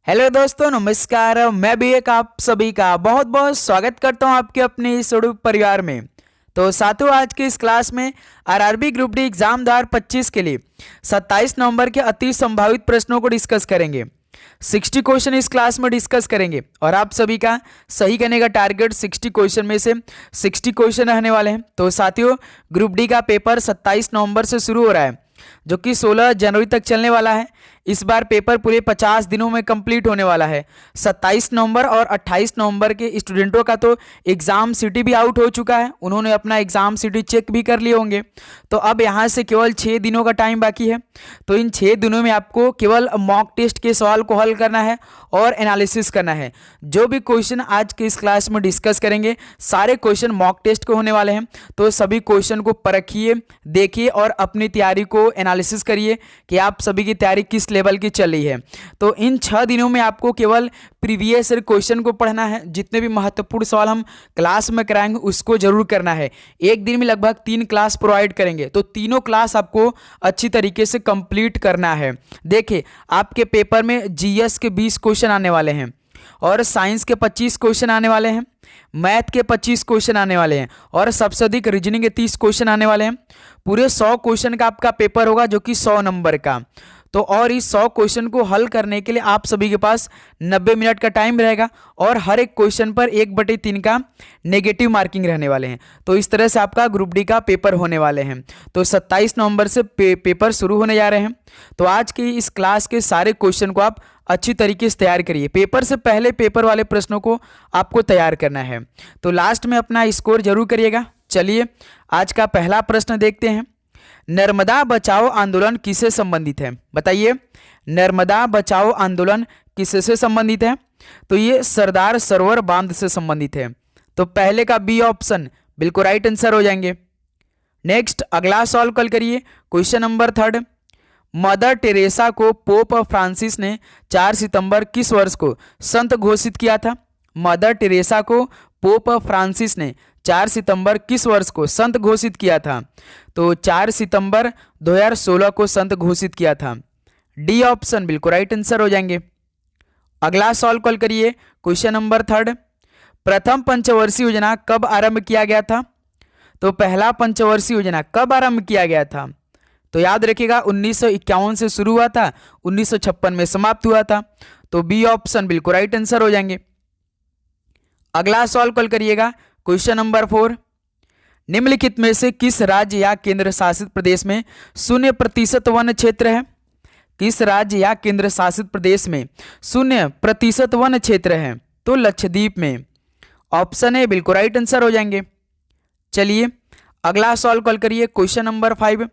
Hello दोस्तों, नमस्कार। मैं भी एक आप सभी का बहुत बहुत स्वागत करता हूं आपके अपने इस उड़ूक परिवार में। तो साथियों, आज की इस क्लास में आरआरबी ग्रुप डी एग्जाम 2025 के लिए 27 नवंबर के अति संभावित प्रश्नों को डिस्कस करेंगे। 60 क्वेश्चन इस क्लास में डिस्कस करेंगे और आप सभी का सही करने का टारगेट 60 क्वेश्चन में से 60 क्वेश्चन रहने वाले हैं। तो साथियों, ग्रुप डी का पेपर 27 नवंबर से शुरू हो रहा है, जो कि 16 जनवरी तक चलने वाला है। इस बार पेपर पूरे 50 दिनों में कंप्लीट होने वाला है। 27 नवंबर और 28 नवंबर के स्टूडेंटों का तो एग्ज़ाम सिटी भी आउट हो चुका है, उन्होंने अपना एग्ज़ाम सिटी चेक भी कर लिए होंगे। तो अब यहाँ से केवल 6 दिनों का टाइम बाकी है। तो इन 6 दिनों में आपको केवल मॉक टेस्ट के सवाल को हल करना है और एनालिसिस करना है। जो भी क्वेश्चन आज के इस क्लास में डिस्कस करेंगे, सारे क्वेश्चन मॉक टेस्ट के होने वाले हैं। तो सभी क्वेश्चन को परखिए, देखिए और अपनी तैयारी को एनालिसिस करिए कि आप सभी की तैयारी किस लेवल की चल रही है। तो इन 6 दिनों में आपको केवल प्रीवियस क्वेश्चन को पढ़ना है। जितने भी महत्वपूर्ण सवाल हम क्लास में कराएंगे उसको जरूर करना है। एक दिन में लगभग 3 क्लास प्रोवाइड करेंगे, तो तीनों क्लास आपको अच्छी तरीके से कंप्लीट करना है। देखिए, आपके पेपर में जीएस के 20 क्वेश्चन आने वाले हैं और साइंस के 25 क्वेश्चन आने वाले हैं, मैथ के 25 क्वेश्चन आने वाले हैं और सबसे अधिक रीजनिंग के 30 क्वेश्चन आने वाले हैं। पूरे 100 क्वेश्चन का आपका पेपर होगा, जो कि 100 नंबर का। तो और इस 100 क्वेश्चन को हल करने के लिए आप सभी के पास 90 मिनट का टाइम रहेगा और हर एक क्वेश्चन पर 1/3 का नेगेटिव मार्किंग रहने वाले हैं। तो इस तरह से आपका ग्रुप डी का पेपर होने वाले हैं। तो 27 नवंबर से पेपर शुरू होने जा रहे हैं। तो आज की इस क्लास के सारे क्वेश्चन को आप अच्छी तरीके से तैयार करिए। पेपर से पहले पेपर वाले प्रश्नों को आपको तैयार करना है। तो लास्ट में अपना स्कोर जरूर करिएगा। चलिए, आज का पहला प्रश्न देखते हैं। नर्मदा बचाओ आंदोलन किससे संबंधित है? बताइए, नर्मदा बचाओ आंदोलन किससे संबंधित है? तो ये सरदार सरोवर बांध से संबंधित है। तो पहले का बी ऑप्शन बिल्कुल राइट आंसर हो जाएंगे। नेक्स्ट, अगला सॉल्व कल करिए। क्वेश्चन नंबर 3, मदर टेरेसा को पोप फ्रांसिस ने 4 सितंबर किस वर्ष को संत घोषित किया था? मदर टेरेसा को पोप फ्रांसिस ने 4 सितंबर किस वर्ष को संत घोषित किया था? तो 4 सितंबर 2016 को संत घोषित किया था। डी ऑप्शन बिल्कुल राइट आंसर हो जाएंगे। अगला सॉल्व कल करिए। क्वेश्चन नंबर 3, प्रथम पंचवर्षीय योजना कब आरंभ किया गया था? तो पहला पंचवर्षीय योजना कब आरंभ किया गया था? तो याद रखिएगा, 1951 से शुरू हुआ था, 1956 में समाप्त हुआ था। तो बी ऑप्शन बिल्कुल राइट आंसर हो जाएंगे। अगला सॉल्व कल करिएगा। क्वेश्चन नंबर 4, निम्नलिखित में से किस राज्य या केंद्र शासित प्रदेश में 0% वन क्षेत्र है? किस राज्य या केंद्र शासित प्रदेश में 0% वन क्षेत्र है? तो लक्षद्वीप में। ऑप्शन ए बिल्कुल राइट आंसर हो जाएंगे। चलिए, अगला सॉल्व कल करिए। Question number 5,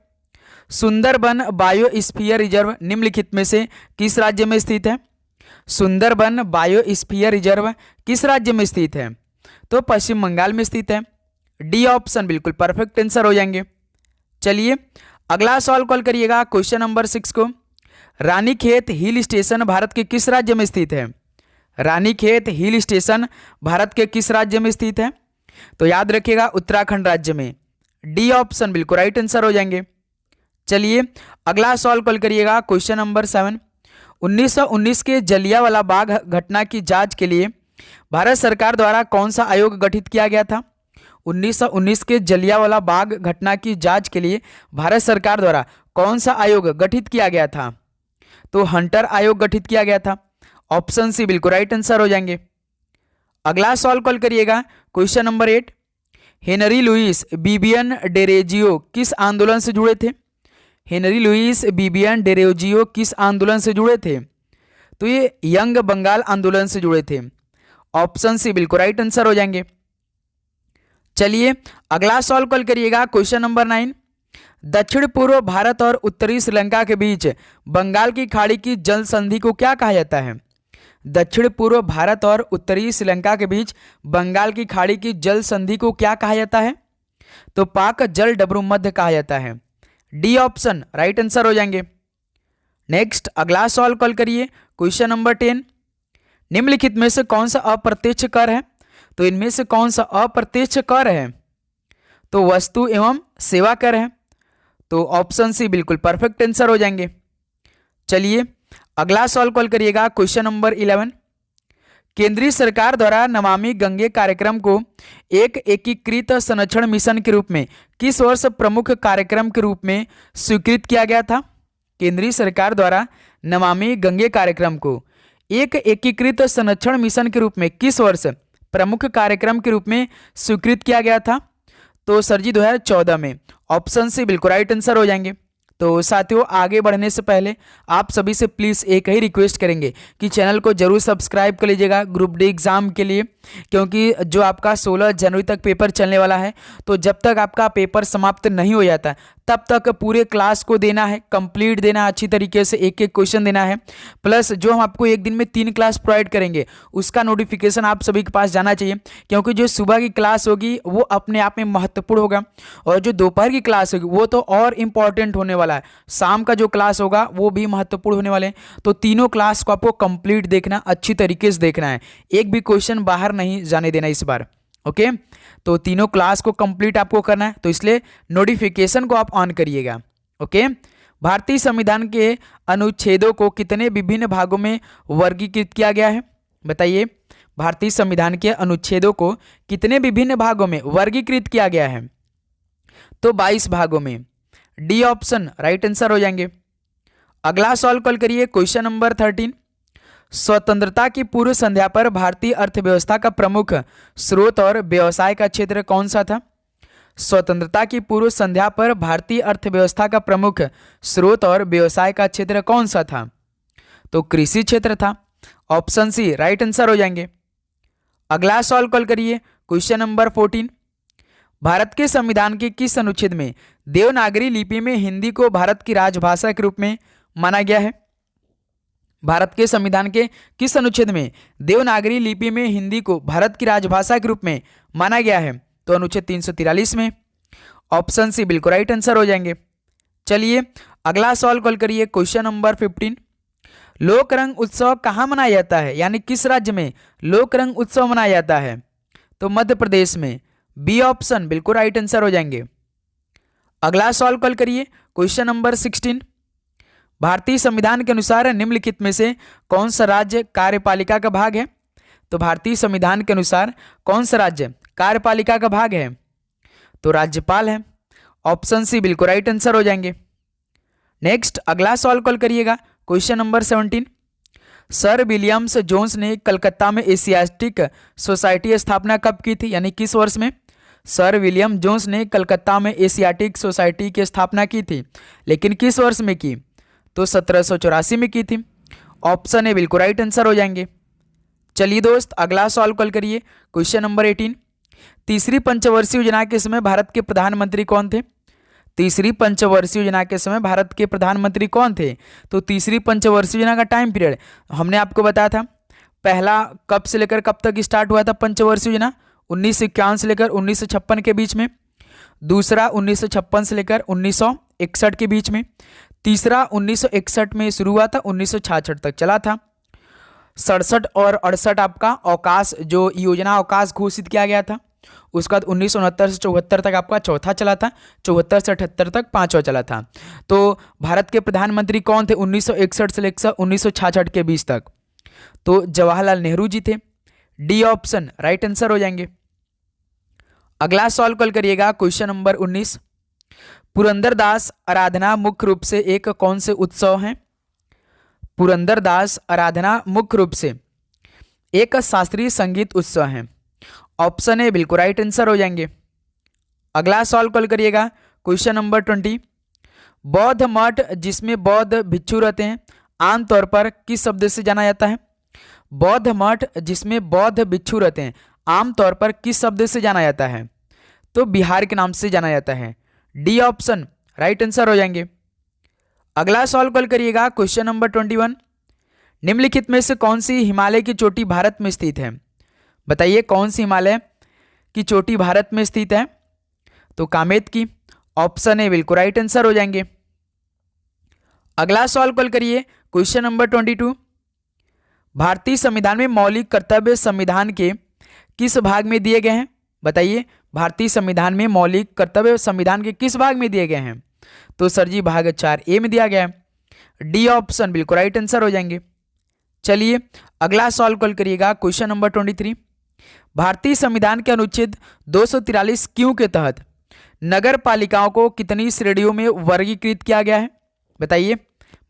Sundarban biosphere reserve निम्नलिखित में से किस राज्य में स्थित है? सुंदरबन बायोस्फीयर रिजर्व किस राज्य में स्थित है? तो पश्चिम बंगाल में स्थित है। डी ऑप्शन बिल्कुल परफेक्ट आंसर हो जाएंगे। चलिए, अगला सवाल कॉल करिएगा। क्वेश्चन नंबर 6 को, रानीखेत हिल स्टेशन भारत के किस राज्य में स्थित है? रानीखेत हिल स्टेशन भारत के किस राज्य में स्थित है? तो याद रखिएगा, उत्तराखंड राज्य में। डी ऑप्शन बिल्कुल राइट आंसर हो जाएंगे। चलिए, अगला सवाल कॉल करिएगा। क्वेश्चन नंबर 7, 1919 के जलियांवाला बाग घटना की जांच के लिए भारत सरकार द्वारा कौन सा आयोग गठित किया गया था? 1919 के जलियांवाला बाग घटना की जांच के लिए भारत सरकार द्वारा कौन सा आयोग गठित किया गया था? तो हंटर आयोग गठित किया गया था। ऑप्शन सी बिल्कुल राइट आंसर हो जाएंगे। अगला सवाल कॉल करिएगा। क्वेश्चन नंबर 8, हेनरी लुइस बिबियन डेरेजियो किस आंदोलन से जुड़े थे? हेनरी लुइस बिबियन डेरेजियो किस आंदोलन से जुड़े थे? तो ये यंग बंगाल आंदोलन से जुड़े थे। ऑप्शन सी बिल्कुल राइट आंसर हो जाएंगे। चलिए, अगला सवाल कॉल करिएगा। क्वेश्चन नंबर 9, दक्षिण पूर्व भारत और उत्तरी श्रीलंका के बीच बंगाल की खाड़ी की जल संधि को क्या कहा जाता है? दक्षिण पूर्व भारत और उत्तरी श्रीलंका के बीच बंगाल की खाड़ी की जल संधि को क्या कहा जाता है? तो पाक जल डबरू मध्य कहा जाता है। डी ऑप्शन राइट आंसर हो जाएंगे। नेक्स्ट, अगला सवाल कॉल करिए। क्वेश्चन नंबर 10, निम्नलिखित में से कौन सा अप्रत्यक्ष कर है? तो इनमें से कौन सा अप्रत्यक्ष कर है? तो वस्तु एवं सेवा कर है। तो ऑप्शन सी बिल्कुल परफेक्ट आंसर हो जाएंगे। चलिए, अगला सवाल कॉल करिएगा क्वेश्चन नंबर 11। केंद्रीय सरकार द्वारा नमामि गंगे कार्यक्रम को एक एकीकृत संरक्षण मिशन के रूप में किस वर्ष प्रमुख कार्यक्रम के रूप में स्वीकृत किया गया था? केंद्रीय सरकार द्वारा नमामि गंगे कार्यक्रम को एक एकीकृत संरक्षण मिशन के रूप में किस वर्ष प्रमुख कार्यक्रम के रूप में स्वीकृत किया गया था? तो सर जी 2014 में। ऑप्शन सी बिल्कुल राइट आंसर हो जाएंगे। तो साथियों, आगे बढ़ने से पहले आप सभी से प्लीज़ एक ही रिक्वेस्ट करेंगे कि चैनल को जरूर सब्सक्राइब कर लीजिएगा ग्रुप डी एग्ज़ाम के लिए, क्योंकि जो आपका 16 जनवरी तक पेपर चलने वाला है, तो जब तक आपका पेपर समाप्त नहीं हो जाता तब तक पूरे क्लास को देना है, कंप्लीट देना है, अच्छी तरीके से एक एक क्वेश्चन देना है। प्लस जो हम आपको एक दिन में 3 क्लास प्रोवाइड करेंगे उसका नोटिफिकेशन आप सभी के पास जाना चाहिए, क्योंकि जो सुबह की क्लास होगी वो अपने आप में महत्वपूर्ण होगा, और जो दोपहर की क्लास होगी वो तो और इम्पॉर्टेंट होने वाला है, शाम का जो क्लास होगा वो भी महत्वपूर्ण होने वाले हैं। तो तीनों क्लास को आपको कंप्लीट देखना, अच्छी तरीके से देखना है, एक भी क्वेश्चन बाहर नहीं जाने देना इस बार। ओके, तो तीनों क्लास को कंप्लीट आपको करना है, तो इसलिए नोटिफिकेशन को आप ऑन करिएगा। ओके, भारतीय संविधान के अनुच्छेदों को कितने विभिन्न भागों में वर्गीकृत किया गया है? बताइए, भारतीय संविधान के अनुच्छेदों को कितने विभिन्न भागों में वर्गीकृत किया गया है? तो 22 भागों में। डी ऑप्शन राइट आंसर हो जाएंगे। अगला सवाल कॉल करिए क्वेश्चन नंबर 13। स्वतंत्रता की पूर्व संध्या पर भारतीय अर्थव्यवस्था का प्रमुख स्रोत और व्यवसाय का क्षेत्र कौन सा था? स्वतंत्रता की पूर्व संध्या पर भारतीय अर्थव्यवस्था का प्रमुख स्रोत और व्यवसाय का क्षेत्र कौन सा था? तो कृषि क्षेत्र था। ऑप्शन सी राइट आंसर हो जाएंगे। अगला सवाल कॉल करिए क्वेश्चन नंबर 14। भारत के संविधान के किस अनुच्छेद में देवनागरी लिपि में हिंदी को भारत की राजभाषा के रूप में माना गया है? भारत के संविधान के किस अनुच्छेद में देवनागरी लिपि में हिंदी को भारत की राजभाषा के रूप में माना गया है? तो अनुच्छेद 343 में। ऑप्शन सी बिल्कुल राइट आंसर हो जाएंगे। चलिए अगला सवाल कॉल करिए क्वेश्चन नंबर 15। लोक रंग उत्सव कहाँ मनाया जाता है, यानी किस राज्य में लोक रंग उत्सव मनाया जाता है? तो मध्य प्रदेश में। बी ऑप्शन बिल्कुल राइट आंसर हो जाएंगे। अगला सवाल कॉल करिए क्वेश्चन नंबर 16। भारतीय संविधान के अनुसार निम्नलिखित में से कौन सा राज्य कार्यपालिका का भाग है? तो भारतीय संविधान के अनुसार कौन सा राज्य कार्यपालिका का भाग है? तो राज्यपाल है। ऑप्शन सी बिल्कुल राइट आंसर हो जाएंगे। नेक्स्ट अगला सवाल कॉल करिएगा question number 17। Sir Williams Jones ने कलकत्ता में एशियाटिक सोसाइटी स्थापना कब की थी, यानी किस वर्ष में? सर विलियम जोन्स ने कलकत्ता में एशियाटिक सोसाइटी की स्थापना की थी, लेकिन किस वर्ष में की? तो 1784 में की थी। ऑप्शन ए बिल्कुल राइट आंसर हो जाएंगे। चलिए दोस्त अगला सवाल कॉल करिए क्वेश्चन नंबर 18। तीसरी पंचवर्षीय योजना के समय भारत के प्रधानमंत्री कौन थे? तीसरी पंचवर्षीय योजना के समय भारत के प्रधानमंत्री कौन थे? तो तीसरी पंचवर्षीय योजना का टाइम पीरियड हमने आपको बताया था। पहला कब से लेकर कब तक स्टार्ट हुआ था पंचवर्षीय योजना? 1951 से लेकर 1956 के बीच में। दूसरा 1956 से लेकर 1961 के बीच में। तीसरा 1961 में शुरू हुआ था, 1966 तक चला था। 67 और 68 आपका अवकाश जो योजना अवकाश घोषित किया गया था। उसके बाद 1969 से 74 तक आपका चौथा चला था, 74 से 78 तक पांचवा चला था। तो भारत के प्रधानमंत्री कौन थे 1961 से लेकर 1966 के बीच तक? तो जवाहरलाल नेहरू जी थे। डी ऑप्शन राइट आंसर हो जाएंगे। अगला सवाल कॉल करिएगा क्वेश्चन नंबर 19। पुरंदरदास आराधना मुख्य रूप से एक कौन से उत्सव है? पुरंदरदास आराधना मुख्य रूप से एक शास्त्रीय संगीत उत्सव है। ऑप्शन ए बिल्कुल राइट आंसर हो जाएंगे। अगला सवाल कॉल करिएगा क्वेश्चन नंबर 20। बौद्ध मठ जिसमें बौद्ध भिक्षु रहते हैं आमतौर पर किस शब्द से जाना जाता है? बौद्ध मठ जिसमें बौद्ध भिक्षु रहते हैं आमतौर पर किस शब्द से जाना जाता है? तो बिहार के नाम से जाना जाता है। डी ऑप्शन राइट आंसर हो जाएंगे। अगला सवाल कॉल करिएगा क्वेश्चन नंबर 21। निम्नलिखित में से कौन सी हिमालय की चोटी भारत में स्थित है? बताइए कौन सी हिमालय की चोटी भारत में स्थित है? तो कामेत की। ऑप्शन ए बिल्कुल राइट आंसर हो जाएंगे। अगला सवाल कॉल करिए क्वेश्चन नंबर 22। भारतीय संविधान में मौलिक कर्तव्य संविधान के किस भाग में दिए गए हैं? बताइए भारतीय संविधान में मौलिक कर्तव्य संविधान के किस भाग में दिए गए हैं? तो सर जी भाग 4A में दिया गया है। डी ऑप्शन बिल्कुल राइट आंसर हो जाएंगे। चलिए अगला सवाल कॉल करिएगा, क्वेश्चन नंबर 23। भारतीय संविधान के अनुच्छेद 243 क्यों के तहत नगर पालिकाओं को कितनी श्रेणियों में वर्गीकृत किया गया है? बताइए,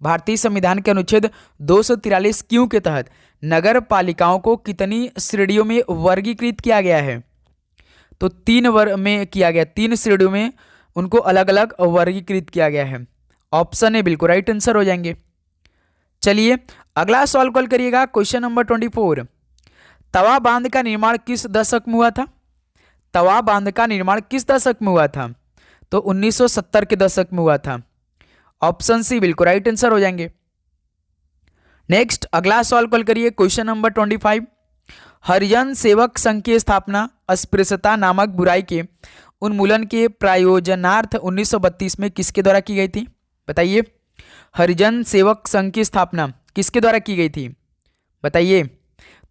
भारतीय संविधान के अनुच्छेद 243 क्यों के तहत नगर पालिकाओं को कितनी श्रेणियों में वर्गीकृत किया गया है? तो 3 वर्ग में किया गया, 3 श्रेणियों में उनको अलग अलग वर्गीकृत किया गया है। ऑप्शन ए बिल्कुल राइट आंसर हो जाएंगे। चलिए अगला सवाल कॉल करिएगा, क्वेश्चन नंबर 24। तवा बांध का निर्माण किस दशक में हुआ था? तवा बांध का निर्माण किस दशक में हुआ था? तो 1970 के दशक में हुआ था। ऑप्शन सी बिल्कुल राइट आंसर हो जाएंगे। नेक्स्ट अगला सवाल कॉल करिए, क्वेश्चन नंबर 25। हरिजन सेवक संघ की स्थापना अस्पृश्यता नामक बुराई के उन्मूलन के प्रयोजनार्थ 1932 में किसके द्वारा की गई थी? बताइए, हरिजन सेवक संघ की स्थापना किसके द्वारा की गई थी? बताइए।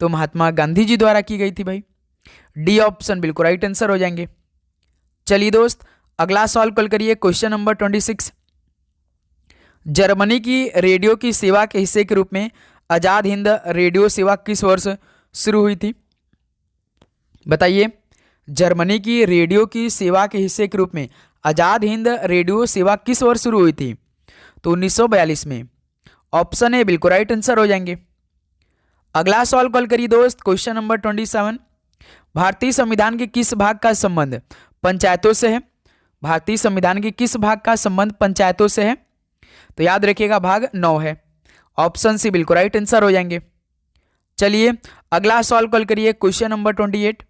तो महात्मा गांधी जी द्वारा की गई थी भाई। डी ऑप्शन बिल्कुल राइट आंसर हो जाएंगे। चलिए दोस्त अगला सवाल कॉल करिए, क्वेश्चन नंबर 26। जर्मनी की रेडियो की सेवा के हिस्से के रूप में आजाद हिंद रेडियो सेवा किस वर्ष शुरू हुई थी? बताइए, जर्मनी की रेडियो की सेवा के हिस्से के रूप में आजाद हिंद रेडियो सेवा किस वर्ष शुरू हुई थी? तो 1942 में। ऑप्शन ए बिल्कुल राइट आंसर हो जाएंगे। अगला सवाल कॉल करिए दोस्त, क्वेश्चन नंबर 27। भारतीय संविधान के किस भाग का संबंध पंचायतों से है? भारतीय संविधान के किस भाग का संबंध पंचायतों से है? तो याद रखिएगा भाग 9 है। ऑप्शन सी बिल्कुल राइट आंसर हो जाएंगे। चलिए अगला सवाल कॉल करिए, क्वेश्चन नंबर 28।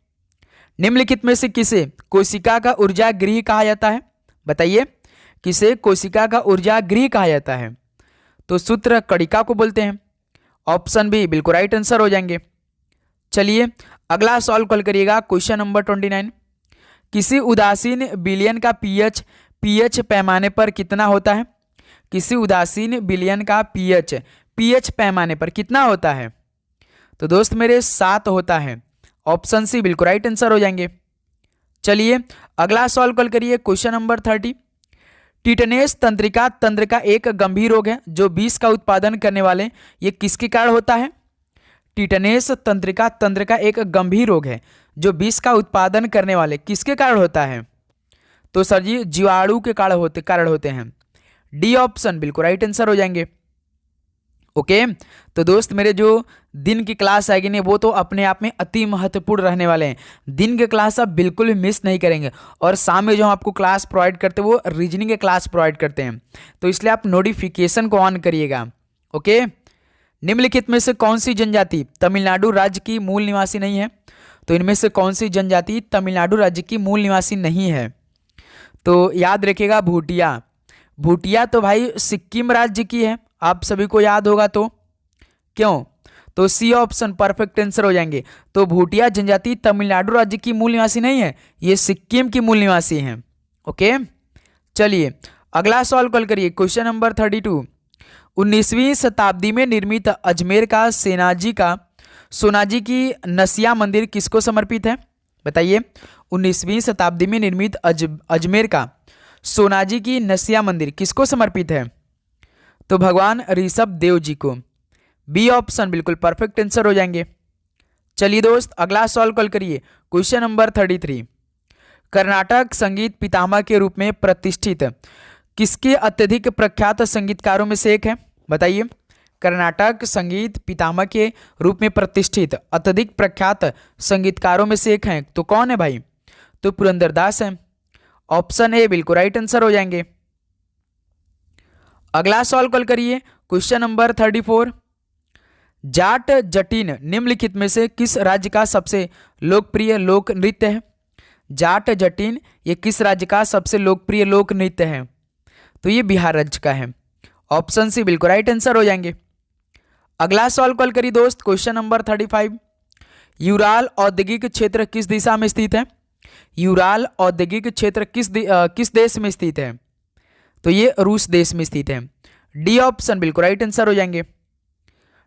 निम्नलिखित में से किसे कोशिका का ऊर्जा गृह कहा जाता है? बताइए, किसे कोशिका का ऊर्जा गृह कहा जाता है? तो सूत्र कणिका को बोलते हैं। ऑप्शन बी बिल्कुल राइट आंसर हो जाएंगे। चलिए अगला सवाल कॉल करिएगा, क्वेश्चन नंबर 29। किसी उदासीन विलयन का पीएच पैमाने पर कितना होता है? किसी उदासीन विलयन का पीएच पैमाने पर कितना होता है? तो दोस्त मेरे 7 होता है। ऑप्शन सी बिल्कुल राइट आंसर हो जाएंगे। चलिए अगला सवाल कॉल करिए, क्वेश्चन नंबर 30। टिटनेस तंत्रिका तंत्र का एक गंभीर रोग है जो विष का उत्पादन करने वाले, ये किसके कारण होता है? टिटनेस तंत्रिका तंत्र का एक गंभीर रोग है जो विष का उत्पादन करने वाले, किसके कारण होता है? तो सर जी जीवाणु के कारण होते हैं। डी ऑप्शन बिल्कुल राइट आंसर हो जाएंगे। ओके तो दोस्त मेरे जो दिन की क्लास आएगी ना वो तो अपने आप में अति महत्वपूर्ण रहने वाले हैं। दिन के क्लास आप बिल्कुल भी मिस नहीं करेंगे। और शाम में जो हम आपको क्लास प्रोवाइड करते हैं वो रीजनिंग के क्लास प्रोवाइड करते हैं, तो इसलिए आप नोटिफिकेशन को ऑन करिएगा। ओके, निम्नलिखित में से कौन सी जनजाति तमिलनाडु राज्य की मूल निवासी नहीं है? तो इनमें से कौन सी जनजाति तमिलनाडु राज्य की मूल निवासी नहीं है? तो याद रखिएगा भूटिया। भूटिया तो भाई सिक्किम राज्य की है, आप सभी को याद होगा। तो क्यों? तो सी ऑप्शन परफेक्ट आंसर हो जाएंगे। तो भूटिया जनजाति तमिलनाडु राज्य की मूल निवासी नहीं है, ये सिक्किम की मूल निवासी हैं। ओके चलिए अगला सवाल कॉल करिए, क्वेश्चन नंबर 32। 19वीं शताब्दी में निर्मित अजमेर का सोनाजी की नसिया मंदिर किसको समर्पित है? बताइए, 19वीं शताब्दी में निर्मित अजमेर का सोनाजी की नसिया मंदिर किसको समर्पित है? तो भगवान ऋषभ देव जी को। बी ऑप्शन बिल्कुल परफेक्ट आंसर हो जाएंगे। चलिए दोस्त अगला सवाल कॉल करिए, क्वेश्चन नंबर 33। कर्नाटक संगीत पितामह के रूप में प्रतिष्ठित किसके अत्यधिक प्रख्यात संगीतकारों में से एक है? बताइए, कर्नाटक संगीत पितामह के रूप में प्रतिष्ठित अत्यधिक प्रख्यात संगीतकारों में से एक हैं, तो कौन है भाई? तो पुरंदरदास है। ऑप्शन ए बिल्कुल राइट आंसर हो जाएंगे। अगला सवाल कॉल करिए, क्वेश्चन नंबर 34। जाट जटिन निम्नलिखित में से किस राज्य का सबसे लोकप्रिय लोक नृत्य है? जाट जटिन ये किस राज्य का सबसे लोकप्रिय लोक नृत्य है? तो ये बिहार राज्य का है। ऑप्शन सी बिल्कुल राइट आंसर हो जाएंगे। अगला सवाल कॉल करिए दोस्त, क्वेश्चन नंबर 35। यूराल औद्योगिक क्षेत्र किस दिशा में स्थित है? यूराल औद्योगिक क्षेत्र किस देश में स्थित है? तो ये रूस देश में स्थित है। डी ऑप्शन बिल्कुल राइट आंसर हो जाएंगे।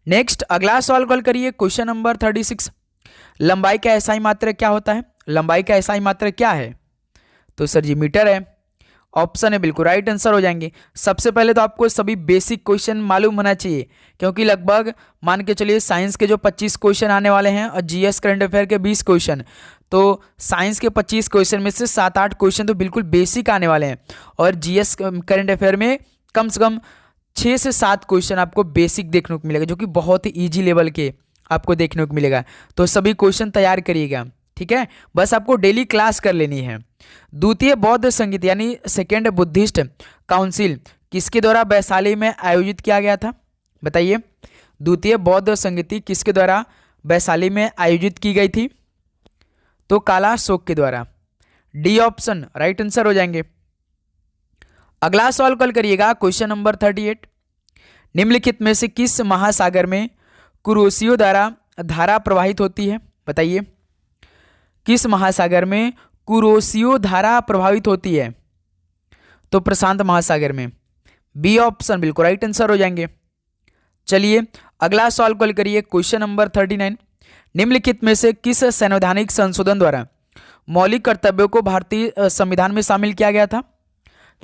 नेक्स्ट अगला सवाल कॉल करिए, क्वेश्चन नंबर 36। लंबाई का एसआई मात्रक क्या होता है? लंबाई का एसआई मात्रक क्या है? तो सर जी मीटर है। ऑप्शन है बिल्कुल राइट आंसर हो जाएंगे। सबसे पहले तो आपको सभी बेसिक क्वेश्चन मालूम होना चाहिए, क्योंकि लगभग मान के चलिए साइंस के जो 25 क्वेश्चन आने वाले हैं और जीएस करंट अफेयर के 20 क्वेश्चन, तो साइंस के 25 क्वेश्चन में से 7-8 क्वेश्चन तो बिल्कुल बेसिक आने वाले हैं, और जीएस करंट अफेयर में कम से कम 6 से 7 क्वेश्चन आपको बेसिक देखने को मिलेगा, जो कि बहुत ही ईजी लेवल के आपको देखने को मिलेगा। तो सभी क्वेश्चन तैयार करिएगा, ठीक है। बस आपको डेली क्लास कर लेनी है। द्वितीय बौद्ध संगीत यानी सेकेंड बुद्धिस्ट काउंसिल किसके द्वारा वैशाली में आयोजित किया गया था? बताइए, द्वितीय बौद्ध संगीति किसके द्वारा वैशाली में आयोजित की गई थी? तो कालाशोक के द्वारा। डी ऑप्शन राइट आंसर हो जाएंगे। अगला सवाल कल करिएगा, क्वेश्चन नंबर 38। निम्नलिखित में से किस महासागर में कुरोशियो द्वारा धारा प्रवाहित होती है? बताइए, किस महासागर में कुरोशियो धारा प्रभावित होती है? तो प्रशांत महासागर में। बी ऑप्शन बिल्कुल राइट आंसर हो जाएंगे। चलिए अगला सवाल कल करिए, क्वेश्चन नंबर 39। निम्नलिखित में से किस संवैधानिक संशोधन द्वारा मौलिक कर्तव्यों को भारतीय संविधान में शामिल किया गया था?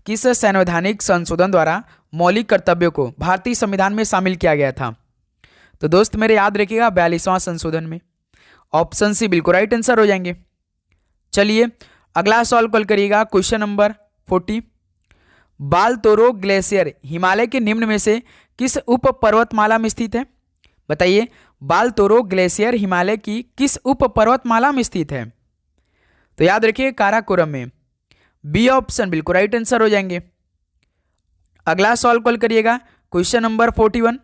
किस संवैधानिक संशोधन द्वारा मौलिक कर्तव्यों को भारतीय संविधान में शामिल किया गया था? तो दोस्त मेरे याद रखिएगा 42वां संशोधन में। ऑप्शन सी बिल्कुल राइट आंसर हो जाएंगे। चलिए अगला सवाल कल करिएगा, क्वेश्चन नंबर 40। बालतोरो ग्लेशियर हिमालय के निम्न में से किस उप पर्वतमाला में स्थित है? बताइए, बालतोरो ग्लेशियर हिमालय की किस उप पर्वतमाला में स्थित है? तो याद रखिए काराकोरम में। बी ऑप्शन बिल्कुल राइट आंसर हो जाएंगे। अगला सवाल कल करिएगा, क्वेश्चन नंबर 41।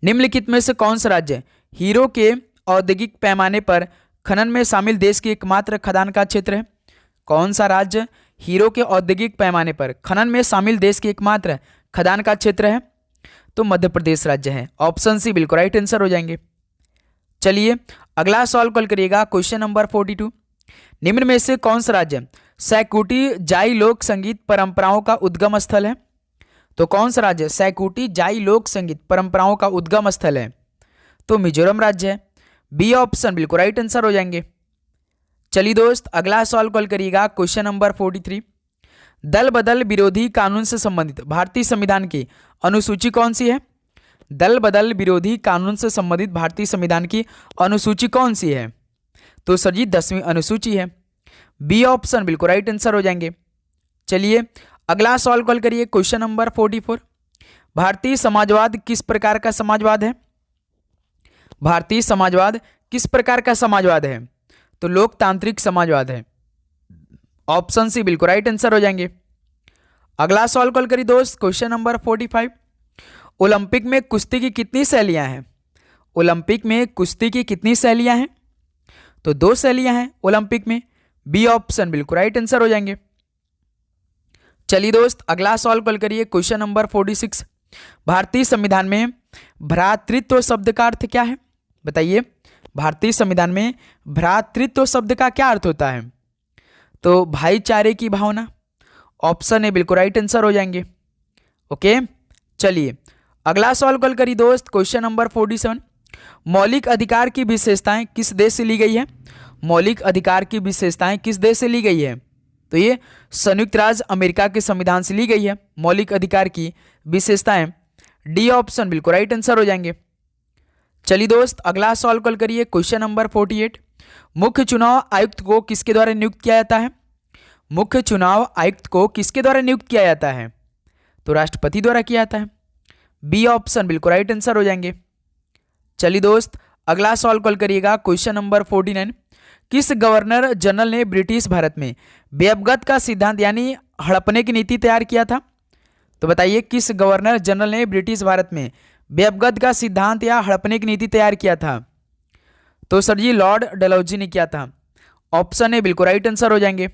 निम्नलिखित में से कौन सा राज्य हीरो के औद्योगिक पैमाने पर खनन में शामिल देश की एकमात्र खदान का क्षेत्र है? कौन सा राज्य हीरो के औद्योगिक पैमाने पर खनन में शामिल देश की एकमात्र खदान का क्षेत्र है? तो मध्य प्रदेश राज्य है। ऑप्शन सी बिल्कुल राइट आंसर हो जाएंगे। चलिए अगला सवाल कल करिएगा, क्वेश्चन नंबर 42। निम्न में से कौन सा राज्य सैकुटी जाई लोक संगीत परंपराओं का उद्गम स्थल है? तो कौन सा राज्य सैकुटी जाई लोक संगीत परंपराओं का उद्गम स्थल है? तो मिजोरम राज्य है। बी ऑप्शन बिल्कुल राइट आंसर हो जाएंगे। चलिए दोस्त अगला सवाल कॉल करिएगा, क्वेश्चन नंबर 43। दल बदल विरोधी कानून से संबंधित भारतीय संविधान की अनुसूची कौन सी है? दल बदल विरोधी कानून से संबंधित भारतीय संविधान की अनुसूची कौन सी है? तो सर जी 10वीं अनुसूची है। बी ऑप्शन बिल्कुल राइट आंसर हो जाएंगे। चलिए अगला सवाल कॉल करिए, क्वेश्चन नंबर 44। भारतीय समाजवाद किस प्रकार का समाजवाद है? भारतीय समाजवाद किस प्रकार का समाजवाद है? तो लोकतांत्रिक समाजवाद है। ऑप्शन सी बिल्कुल राइट आंसर हो जाएंगे। अगला सवाल कॉल करिए दोस्त, क्वेश्चन नंबर 45। ओलंपिक में कुश्ती की कितनी शैलियां हैं? ओलंपिक में कुश्ती की कितनी शैलियां हैं? तो 2 शैलियां हैं ओलंपिक में। बी ऑप्शन बिल्कुल राइट आंसर हो जाएंगे। चलिए दोस्त अगला सवाल कॉल करिए, क्वेश्चन नंबर 46। भारतीय संविधान में भ्रातृत्व शब्द का अर्थ क्या है? बताइए, भारतीय संविधान में भ्रातृत्व शब्द का क्या अर्थ होता है? तो भाईचारे की भावना। ऑप्शन ए बिल्कुल राइट आंसर हो जाएंगे। ओके, चलिए अगला सवाल कॉल करिए दोस्त, क्वेश्चन नंबर 47। मौलिक अधिकार की विशेषताएं किस देश से ली गई है? मौलिक अधिकार की विशेषताएं किस देश से ली गई है? तो ये संयुक्त राज्य अमेरिका के संविधान से ली गई है मौलिक अधिकार की विशेषताएं। डी ऑप्शन बिल्कुल राइट आंसर हो जाएंगे। चलिए दोस्त अगला सवाल कॉल करिए, क्वेश्चन नंबर 48। मुख्य चुनाव आयुक्त को किसके द्वारा नियुक्त किया जाता है? मुख्य चुनाव आयुक्त को किसके द्वारा नियुक्त किया जाता है? तो राष्ट्रपति द्वारा किया जाता है। बी ऑप्शन बिल्कुल राइट आंसर हो जाएंगे। चलिए दोस्त अगला सवाल कॉल करिएगा, क्वेश्चन नंबर 49। किस गवर्नर जनरल ने ब्रिटिश भारत में बेअबगत का सिद्धांत यानी हड़पने की नीति तैयार किया था? तो बताइए, किस गवर्नर जनरल ने ब्रिटिश भारत में बेअबगत का सिद्धांत या हड़पने की नीति तैयार किया था? तो सर जी लॉर्ड डलहौजी ने किया था। ऑप्शन ए बिल्कुल राइट आंसर हो जाएंगे।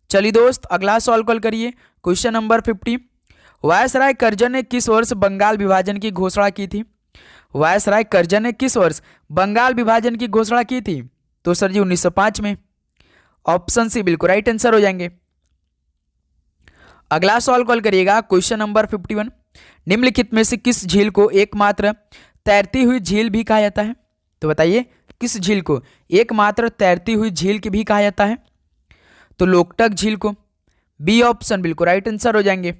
चलिए दोस्त अगला सवाल कॉल करिए, क्वेश्चन नंबर 50। वायसराय करजन ने किस वर्ष बंगाल विभाजन की घोषणा की थी? वायसराय करजन ने किस वर्ष बंगाल विभाजन की घोषणा की थी? तो सर जी 1905 में। ऑप्शन सी बिल्कुल राइट आंसर हो जाएंगे। अगला सवाल कॉल करिएगा, क्वेश्चन नंबर 51। निम्नलिखित में से किस झील को एकमात्र तैरती हुई झील भी कहा जाता है? तो बताइए, किस झील को एकमात्र तैरती हुई झील की भी कहा जाता है? तो लोकटक झील को। बी ऑप्शन बिल्कुल राइट आंसर हो जाएंगे।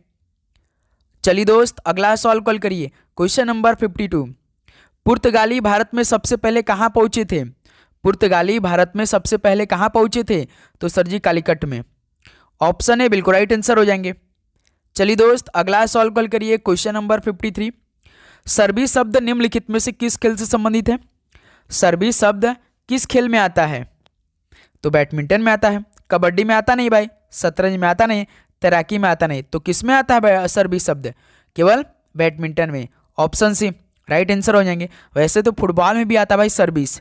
चलिए दोस्त अगला सवाल कॉल करिए। Question number 52। पुर्तगाली भारत में सबसे पहले कहाँ पहुंचे थे? पुर्तगाली भारत में सबसे पहले कहाँ पहुंचे थे? तो सर जी कालीकट में। ऑप्शन ए बिल्कुल राइट आंसर हो जाएंगे। चलिए दोस्त अगला सवाल कॉल करिए। Question number 53। सर्बी शब्द निम्नलिखित में से किस खेल से संबंधित है? सर्बी शब्द किस खेल में आता है? तो बैडमिंटन में आता है, कबड्डी में आता नहीं भाई, शतरंज में आता नहीं, तैराकी में आता नहीं, तो किस में आता है भाई सर्बी शब्द? केवल बैडमिंटन में। ऑप्शन सी राइट आंसर हो जाएंगे। वैसे तो फुटबॉल में भी आता है भाई सर्विस,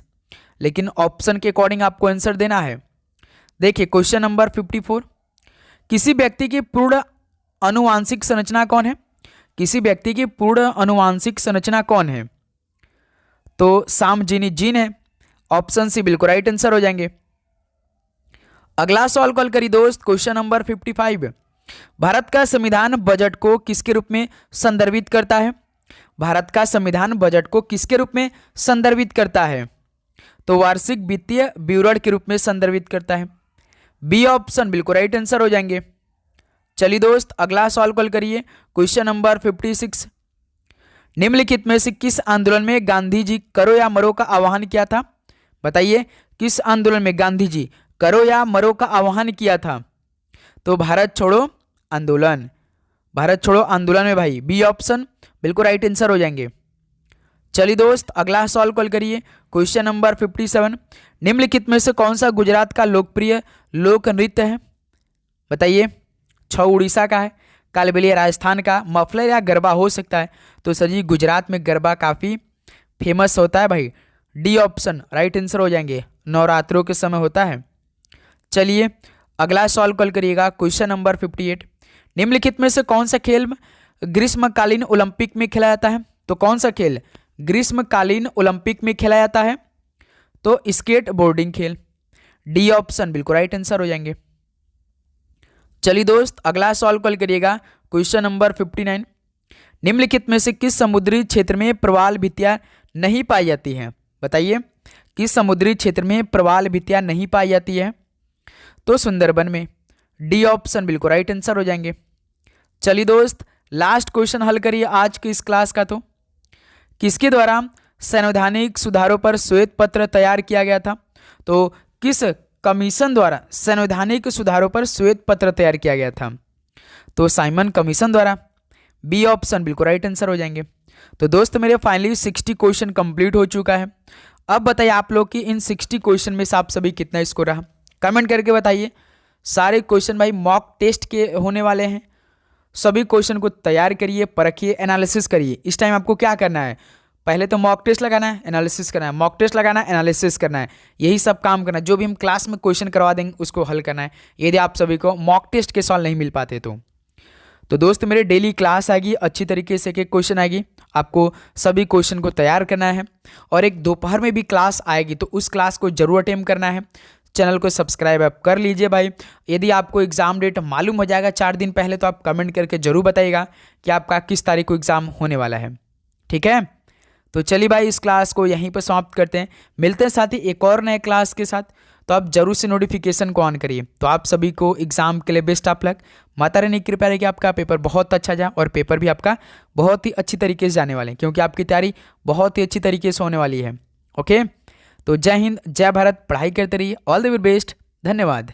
लेकिन ऑप्शन के अकॉर्डिंग आपको आंसर देना है। देखिए क्वेश्चन नंबर 54। किसी व्यक्ति की पूर्ण आनुवांशिक संरचना कौन है? किसी व्यक्ति की पूर्ण आनुवांशिक संरचना कौन है? तो साम जीन है। ऑप्शन सी बिल्कुल राइट आंसर हो जाएंगे। अगला सवाल कॉल करिए दोस्त। Question number 55। भारत का संविधान बजट को किसके रूप में संदर्भित करता है? भारत का संविधान बजट को किसके रूप में संदर्भित करता है? तो वार्षिक वित्तीय विवरण के रूप में संदर्भित करता है। बी ऑप्शन बिल्कुल राइट आंसर हो जाएंगे। चलिए दोस्त अगला सवाल कॉल करिए। Question number 56। निम्नलिखित में से किस आंदोलन में गांधी जी करो या मरो का आह्वान किया था? बताइए किस आंदोलन में गांधी जी करो या मरो का आह्वान किया था? तो भारत छोड़ो आंदोलन। भारत छोड़ो आंदोलन में भाई बी ऑप्शन बिल्कुल राइट आंसर हो जाएंगे। चलिए दोस्त अगला सवाल कॉल करिए। Question number 57। निम्नलिखित में से कौन सा गुजरात का लोकप्रिय लोक नृत्य है? बताइए। छऊ उड़ीसा का है, कालबेलिया राजस्थान का, मफलर या गरबा हो सकता है। तो सर जी गुजरात में गरबा काफ़ी फेमस होता है भाई। डी ऑप्शन राइट आंसर हो जाएंगे, नवरात्रों के समय होता है। चलिए अगला सवाल कॉल करिएगा। Question number 58। निम्नलिखित में से कौन सा खेल ग्रीष्मकालीन ओलंपिक में खेला जाता है? तो कौन सा खेल ग्रीष्मकालीन ओलंपिक में खेला जाता है? तो स्केट बोर्डिंग खेल। डी ऑप्शन बिल्कुल राइट आंसर हो जाएंगे। चलिए दोस्त अगला सवाल कॉल करिएगा। Question number 59। निम्नलिखित में से किस समुद्री क्षेत्र में प्रवाल भित्तियां नहीं पाई जाती हैं? बताइए किस समुद्री क्षेत्र में प्रवाल भित्तियां नहीं पाई जाती है? तो सुंदरबन में। डी ऑप्शन बिल्कुल राइट आंसर हो जाएंगे। चलिए दोस्त लास्ट क्वेश्चन हल करिए आज की इस क्लास का। तो किसके द्वारा संवैधानिक सुधारों पर श्वेत पत्र तैयार किया गया था? तो किस कमीशन द्वारा संवैधानिक सुधारों पर श्वेत पत्र तैयार किया गया था? तो साइमन कमीशन द्वारा। बी ऑप्शन बिल्कुल राइट आंसर हो जाएंगे। तो दोस्त मेरे फाइनली 60 क्वेश्चन कंप्लीट हो चुका है। अब बताइए आप लोग कि इन 60 क्वेश्चन में से आप सभी कितना स्कोर रहा? कमेंट करके बताइए। सारे क्वेश्चन भाई मॉक टेस्ट के होने वाले हैं। सभी क्वेश्चन को तैयार करिए, परखिए, एनालिसिस करिए। इस टाइम आपको क्या करना है? पहले तो मॉक टेस्ट लगाना है, एनालिसिस करना है, मॉक टेस्ट लगाना है, एनालिसिस करना है, यही सब काम करना है। जो भी हम क्लास में क्वेश्चन करवा देंगे उसको हल करना है, यदि आप सभी को मॉक टेस्ट के सवाल नहीं मिल पाते तो दोस्त मेरे डेली क्लास आएगी, अच्छी तरीके से एक क्वेश्चन आएगी, आपको सभी क्वेश्चन को तैयार करना है। और एक दोपहर में भी क्लास आएगी, तो उस क्लास को जरूर अटेम्प्ट करना है। चैनल को सब्सक्राइब आप कर लीजिए भाई। यदि आपको एग्जाम डेट मालूम हो जाएगा 4 दिन पहले, तो आप कमेंट करके जरूर बताइएगा कि आपका किस तारीख को एग्जाम होने वाला है। ठीक है, तो चलिए भाई इस क्लास को यहीं पर समाप्त करते हैं। मिलते हैं साथ ही एक और नए क्लास के साथ। तो आप जरूर से नोटिफिकेशन को ऑन करिए। तो आप सभी को एग्जाम के लिए best of luck. Mata Rani की कृपा रहेगी, आपका पेपर बहुत अच्छा जाए और पेपर भी आपका बहुत ही अच्छी तरीके से जाने वाले हैं, क्योंकि आपकी तैयारी बहुत ही अच्छी तरीके से होने वाली है। ओके, तो जय हिंद, जय भारत, पढ़ाई करते रहिए। All the very best. धन्यवाद।